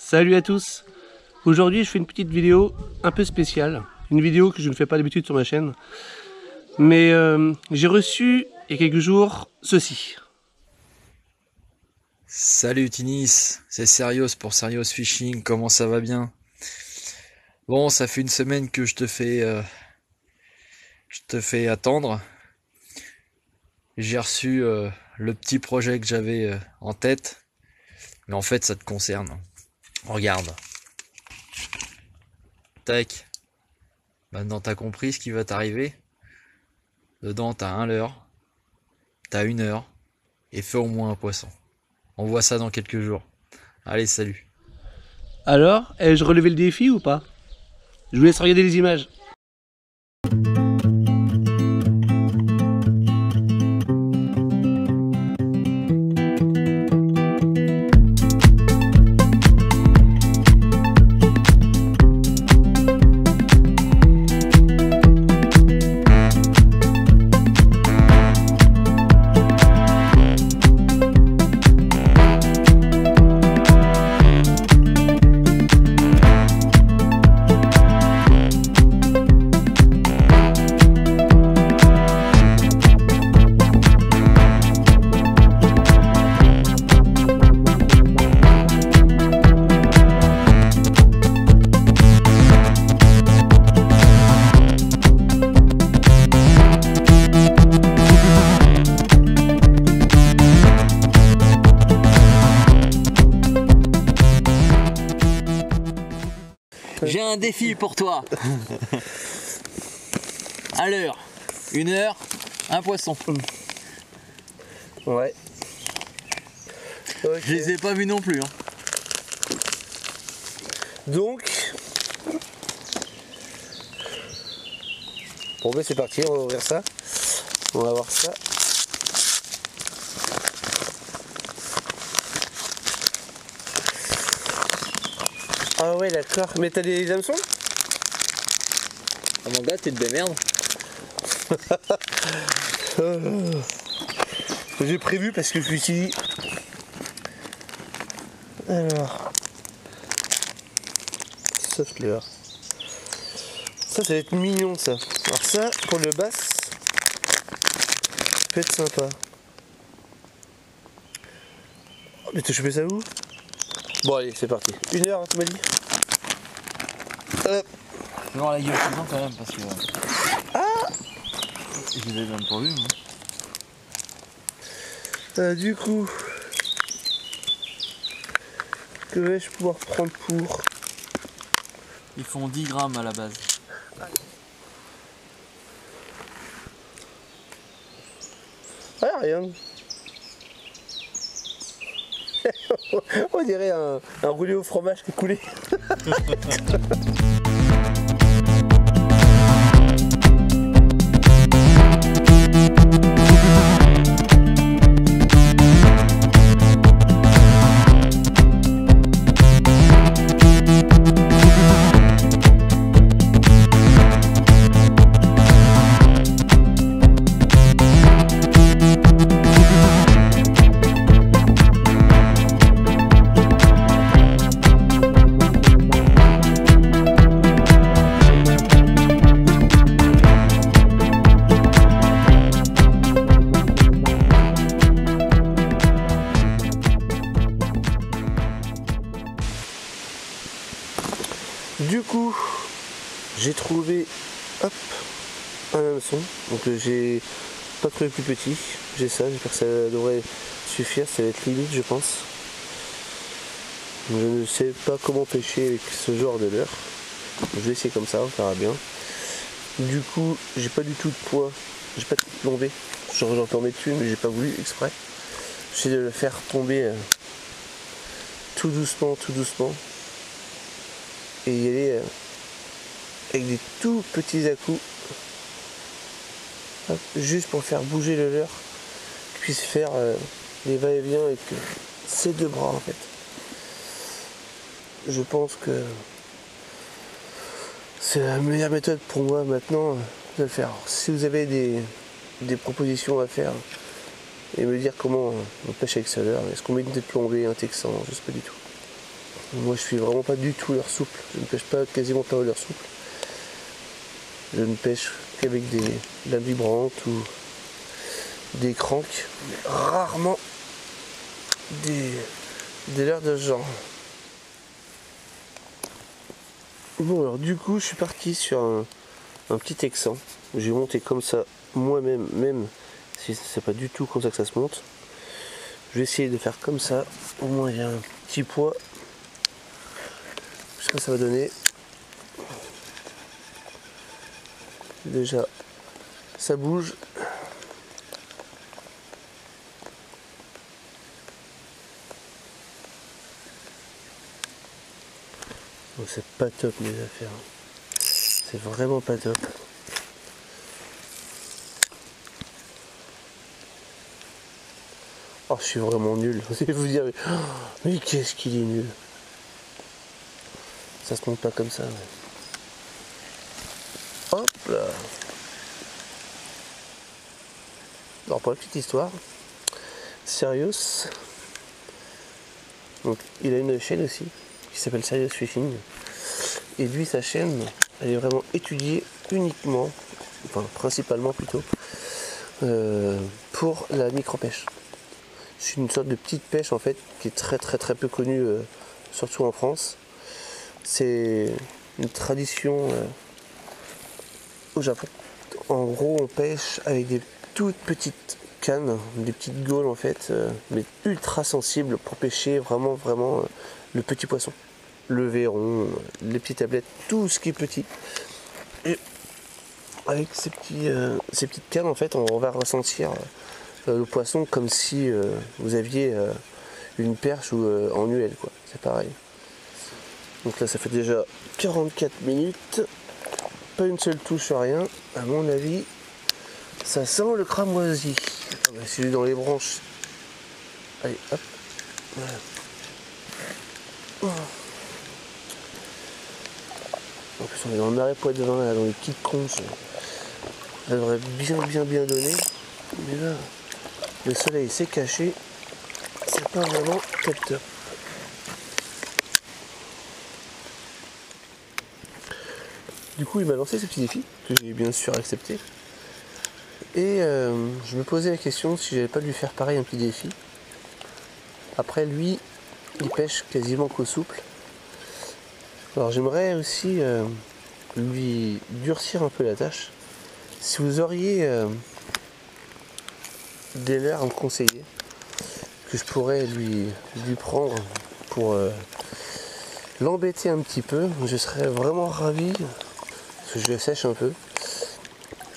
Salut à tous. Aujourd'hui je fais une petite vidéo un peu spéciale. Une vidéo que je ne fais pas d'habitude sur ma chaîne. Mais j'ai reçu il y a quelques jours ceci. Salut Tinis, c'est Serios pour Serios Fishing, comment ça va bien? Bon, ça fait une semaine que je te fais attendre. J'ai reçu le petit projet que j'avais en tête, mais en fait ça te concerne. Regarde. Tac. Maintenant t'as compris ce qui va t'arriver. Dedans t'as un leurre, t'as une heure, et fais au moins un poisson. On voit ça dans quelques jours. Allez, salut. Alors, ai-je relevé le défi ou pas? Je vous laisse regarder les images. J'ai un défi pour toi. À l'heure, une heure, un poisson. Ouais. Okay. Je les ai pas vus non plus. Hein. Donc, bon ben c'est parti, on va ouvrir ça. On va voir ça. Ah ouais d'accord, mais t'as des hameçons? Ah mon gars, tu te démerdes. J'ai prévu parce que je me suis dit... Alors... Soft leurre. Ça va être mignon ça. Alors ça, pour le bass, peut être sympa. Oh, mais t'as chopé ça où? Bon allez, c'est parti. Une heure, tu m'as dit? Je vais voir la gueule dedans quand même parce que... Ah, je les ai même pas vus moi. Du coup... Que vais-je pouvoir prendre pour... Ils font 10 grammes à la base. Ah rien. On dirait un roulé au fromage qui est coulé. Du coup, j'ai trouvé hop, un hameçon. Donc j'ai pas trouvé plus petit. J'ai ça, j'espère que ça devrait suffire. Ça va être limite, je pense. Je ne sais pas comment pêcher avec ce genre de leurre. Je vais essayer comme ça, on verra bien. Du coup, j'ai pas du tout de poids. J'ai pas de plombé. J'en tombé dessus, mais j'ai pas voulu exprès. J'essaie de le faire tomber tout doucement, tout doucement. Et y aller avec des tout petits à-coups, juste pour faire bouger le leurre, qu'il puisse faire les va-et-vient avec ses deux bras en fait. Je pense que c'est la meilleure méthode pour moi maintenant de le faire. Si vous avez des propositions à faire et me dire comment on pêche avec ce leurre, est-ce qu'on met une tête plombée, un texan, je sais pas du tout. Moi je suis vraiment pas du tout leurre souple. Je ne pêche pas quasiment pas au leurre souple. Je ne pêche qu'avec des lames vibrantes ou des cranks, mais rarement des leurres de ce genre. Bon alors du coup je suis parti sur un petit texan. J'ai monté comme ça moi-même, même si c'est pas du tout comme ça que ça se monte. Je vais essayer de faire comme ça, au moins il y a un petit poids. Ce que ça va donner. Déjà ça bouge. Bon, c'est pas top mes affaires. C'est vraiment pas top. Oh, je suis vraiment nul. Vous allez vous dire, mais qu'est-ce qu'il est nul. Ça se monte pas comme ça. Mais... hop là. Alors pour la petite histoire, Serious, donc il a une chaîne aussi qui s'appelle Serious Fishing. Et lui, sa chaîne, elle est vraiment étudiée uniquement, enfin principalement plutôt, pour la micro-pêche. C'est une sorte de petite pêche en fait qui est très peu connue, surtout en France. C'est une tradition au Japon. En gros, on pêche avec des toutes petites cannes, des petites gaules en fait, mais ultra sensibles pour pêcher vraiment le petit poisson. Le verron, les petites tablettes, tout ce qui est petit. Et avec ces petites cannes en fait, on va ressentir le poisson comme si vous aviez une perche ou en UL quoi, c'est pareil. Donc là ça fait déjà 44 minutes, pas une seule touche, rien, à mon avis ça sent le cramoisi. Ah bah, c'est lui dans les branches. Allez hop, voilà. En plus on est dans le marais Poitevin là, dans les petites conches. Ça devrait bien donner, mais là le soleil s'est caché, c'est pas vraiment top. Du coup il m'a lancé ce petit défi que j'ai bien sûr accepté. Et je me posais la question si j'allais pas lui faire pareil un petit défi. Après lui, il pêche quasiment qu'au souple. Alors j'aimerais aussi lui durcir un peu la tâche. Si vous auriez des leurres à me conseiller, que je pourrais lui prendre pour l'embêter un petit peu, je serais vraiment ravi, parce que je le sèche un peu.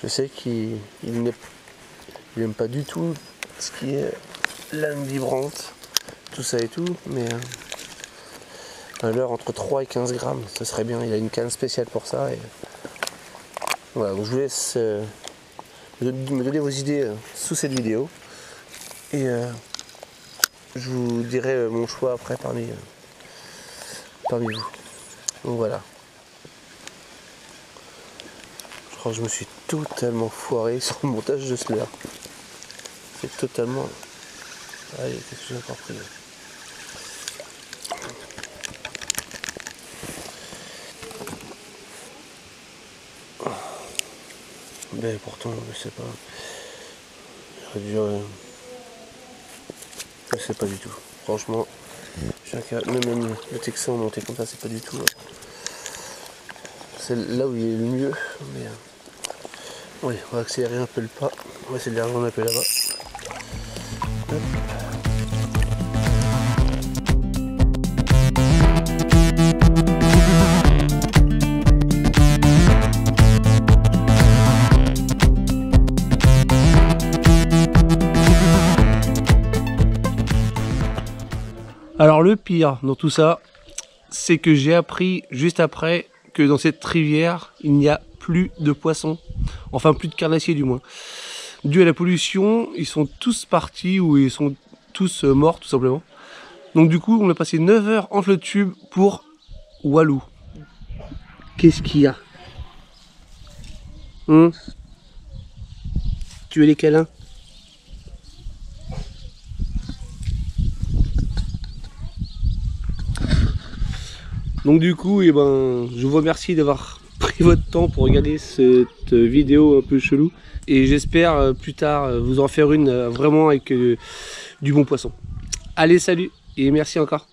Je sais qu'il n'aime pas du tout ce qui est lame vibrante, tout ça et tout, mais un leurre entre 3 et 15 grammes, ce serait bien. Il a une canne spéciale pour ça. Et voilà, donc je vous laisse me donner vos idées sous cette vidéo. Et je vous dirai mon choix après parmi vous. Donc voilà. Je crois que je me suis totalement foiré sur le montage de ce leurre. C'est totalement... Allez, qu'est-ce que j'ai encore pris ? Mais pourtant, je sais pas. J'aurais dû... je sais pas du tout. Franchement, même le Texan monté comme ça, c'est pas du tout... c'est là où il est le mieux. Mais oui, on va accélérer un peu le pas. On va essayer de les rejoindre un peu là-bas. Hop. Alors le pire dans tout ça, c'est que j'ai appris juste après que dans cette rivière, il n'y a plus de poissons. Enfin plus de carnassiers du moins. Dû à la pollution, ils sont tous partis ou ils sont tous morts tout simplement. Donc du coup, on a passé 9 heures entre le tube pour Walou. Qu'est-ce qu'il y a? Tu veux les câlins? Donc du coup, eh ben, je vous remercie d'avoir pris votre temps pour regarder cette vidéo un peu chelou. Et j'espère plus tard vous en faire une vraiment avec du bon poisson. Allez, salut et merci encore.